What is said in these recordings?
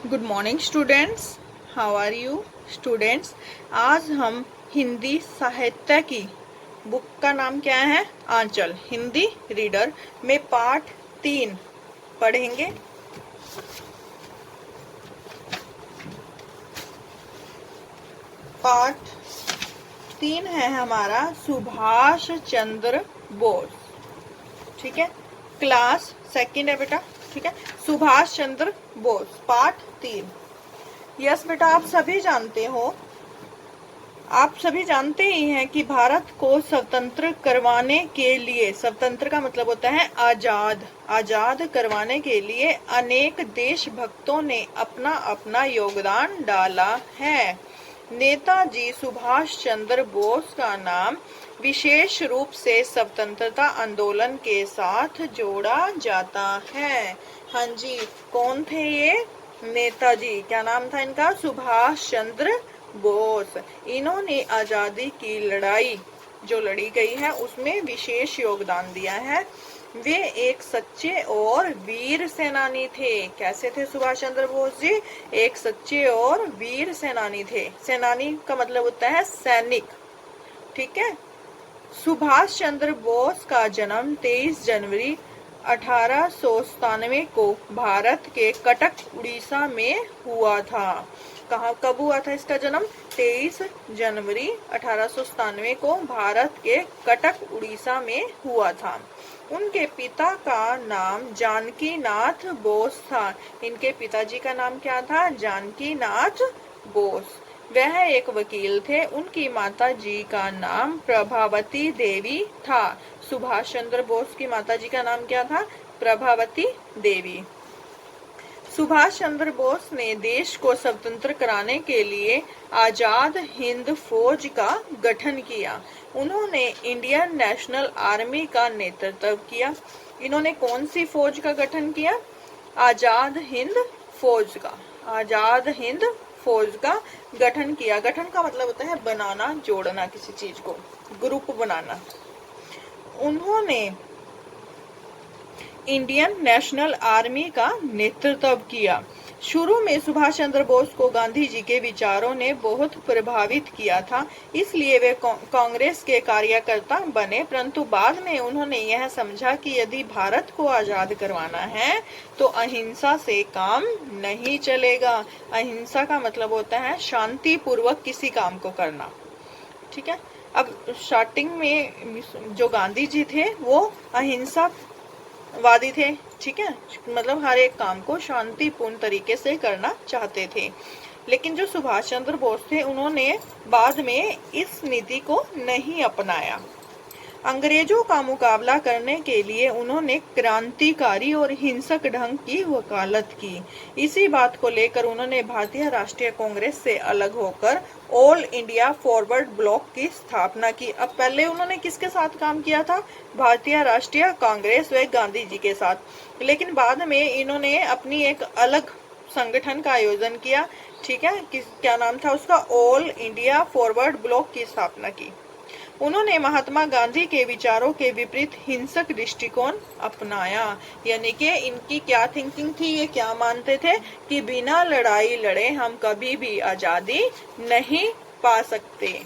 Good morning students, how are you students. आज हम हिंदी साहित्य की बुक का नाम क्या है, आंचल हिंदी रीडर में पाठ 3 पढ़ेंगे। पाठ 3 है हमारा सुभाष चंद्र बोस। ठीक है, क्लास सेकंड है बेटा। ठीक है, सुभाष चंद्र बोस पाठ 3। यस बेटा, आप सभी जानते हो, आप सभी जानते ही हैं कि भारत को स्वतंत्र करवाने के लिए, स्वतंत्र का मतलब होता है आजाद, आजाद करवाने के लिए अनेक देशभक्तों ने अपना अपना योगदान डाला है। नेताजी सुभाष चंद्र बोस का नाम विशेष रूप से स्वतंत्रता आंदोलन के साथ जोड़ा जाता है। हाँ जी, कौन थे ये नेताजी? क्या नाम था इनका? सुभाष चंद्र बोस। इन्होंने आजादी की लड़ाई जो लड़ी गई है उसमें विशेष योगदान दिया है। वे एक सच्चे और वीर सेनानी थे। कैसे थे सुभाष चंद्र बोस जी? एक सच्चे और वीर सेनानी थे। सेनानी का मतलब होता है सैनिक। ठीक है, सुभाष चंद्र बोस का जन्म 23 जनवरी 1897 को भारत के कटक उड़ीसा में हुआ था। कब हुआ था इसका जन्म? 23 जनवरी 1897 को भारत के कटक उड़ीसा में हुआ था। उनके पिता का नाम जानकी नाथ बोस था। इनके पिताजी का नाम क्या था? जानकी नाथ बोस। वह एक वकील थे। उनकी माता जी का नाम प्रभावती देवी था। सुभाष चंद्र बोस की माता जी का नाम क्या था? प्रभावती देवी। सुभाष चंद्र बोस ने देश को स्वतंत्र कराने के लिए आजाद हिंद फौज का गठन किया। उन्होंने इंडियन नेशनल आर्मी का नेतृत्व किया। इन्होंने कौन सी फौज का गठन किया? आजाद हिंद फौज का, आजाद हिंद फौज का गठन किया। गठन का मतलब होता है बनाना, जोड़ना, किसी चीज को ग्रुप बनाना। उन्होंने इंडियन नेशनल आर्मी का नेतृत्व किया। शुरू में सुभाष चंद्र बोस को गांधी जी के विचारों ने बहुत प्रभावित किया था, इसलिए वे कांग्रेस के कार्यकर्ता बने। परंतु बाद में उन्होंने यह समझा कि यदि भारत को आजाद करवाना है तो अहिंसा से काम नहीं चलेगा। अहिंसा का मतलब होता है शांति पूर्वक किसी काम को करना। ठीक है, अब स्टार्टिंग में जो गांधी जी थे वो अहिंसा वादी थे। ठीक है, मतलब हर एक काम को शांतिपूर्ण तरीके से करना चाहते थे। लेकिन जो सुभाष चंद्र बोस थे उन्होंने बाद में इस नीति को नहीं अपनाया। अंग्रेजों का मुकाबला करने के लिए उन्होंने क्रांतिकारी और हिंसक ढंग की वकालत की। इसी बात को लेकर उन्होंने भारतीय राष्ट्रीय कांग्रेस से अलग होकर ऑल इंडिया फॉरवर्ड ब्लॉक की स्थापना की। अब पहले उन्होंने किसके साथ काम किया था? भारतीय राष्ट्रीय कांग्रेस व गांधी जी के साथ। लेकिन बाद में इन्होंने अपनी एक अलग संगठन का आयोजन किया। ठीक है, क्या नाम था उसका? ऑल इंडिया फॉरवर्ड ब्लॉक की स्थापना की। उन्होंने महात्मा गांधी के विचारों के विपरीत हिंसक दृष्टिकोण अपनाया। यानी कि इनकी क्या थिंकिंग थी? ये क्या मानते थे कि बिना लड़ाई लड़े हम कभी भी आजादी नहीं पा सकते।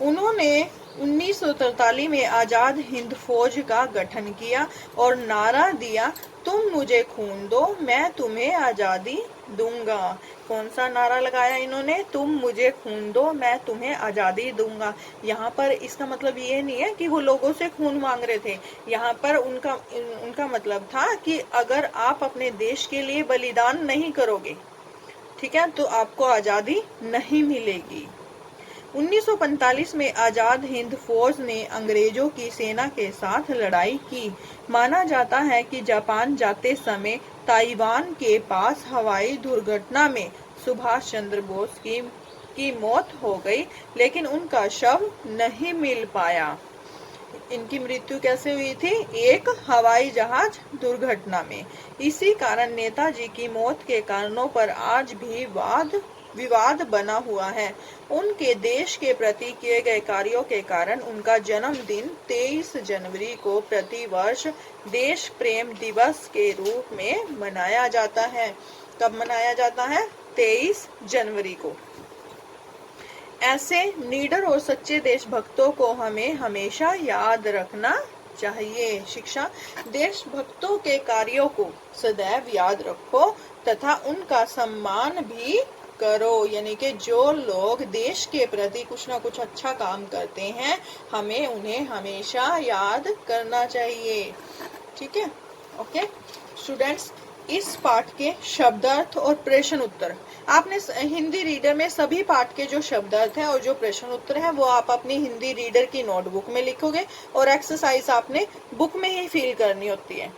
उन्होंने 1943 में आजाद हिंद फौज का गठन किया और नारा दिया, तुम मुझे खून दो, मैं तुम्हें आजादी दूंगा। कौन सा नारा लगाया इन्होंने? तुम मुझे खून दो, मैं तुम्हें आजादी दूंगा। यहाँ पर इसका मतलब ये नहीं है कि वो लोगों से खून मांग रहे थे। यहाँ पर उनका मतलब था कि अगर आप अपने देश के लिए बलिदान नहीं करोगे, ठीक है, तो आपको आजादी नहीं मिलेगी। 1945 में आजाद हिंद फौज ने अंग्रेजों की सेना के साथ लड़ाई की। माना जाता है कि जापान जाते समय ताइवान के पास हवाई दुर्घटना में सुभाष चंद्र बोस की मौत हो गई, लेकिन उनका शव नहीं मिल पाया। इनकी मृत्यु कैसे हुई थी? एक हवाई जहाज दुर्घटना में। इसी कारण नेताजी की मौत के कारणों पर आज भी वाद विवाद बना हुआ है। उनके देश के प्रति किए गए कार्यों के कारण उनका जन्मदिन 23 जनवरी को प्रतिवर्ष देश प्रेम दिवस के रूप में मनाया जाता है। कब मनाया जाता है? 23 जनवरी को। ऐसे निडर और सच्चे देशभक्तों को हमें हमेशा याद रखना चाहिए। शिक्षा, देशभक्तों के कार्यों को सदैव याद रखो तथा उनका सम्मान भी करो। यानी कि जो लोग देश के प्रति कुछ ना कुछ अच्छा काम करते हैं, हमें उन्हें हमेशा याद करना चाहिए। ठीक है, ओके स्टूडेंट्स, इस पाठ के शब्दार्थ और प्रश्न उत्तर आपने हिंदी रीडर में सभी पाठ के जो शब्दार्थ है और जो प्रश्न उत्तर है वो आप अपनी हिंदी रीडर की नोटबुक में लिखोगे और एक्सरसाइज आपने बुक में ही फिल करनी होती है।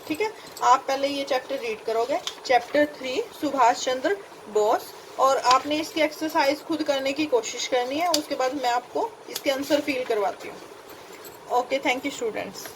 ठीक है, आप पहले ये चैप्टर रीड करोगे, चैप्टर 3 सुभाष चंद्र बोस, और आपने इसकी एक्सरसाइज खुद करने की कोशिश करनी है। उसके बाद मैं आपको इसके आंसर फिल करवाती हूँ। Okay, thank you students.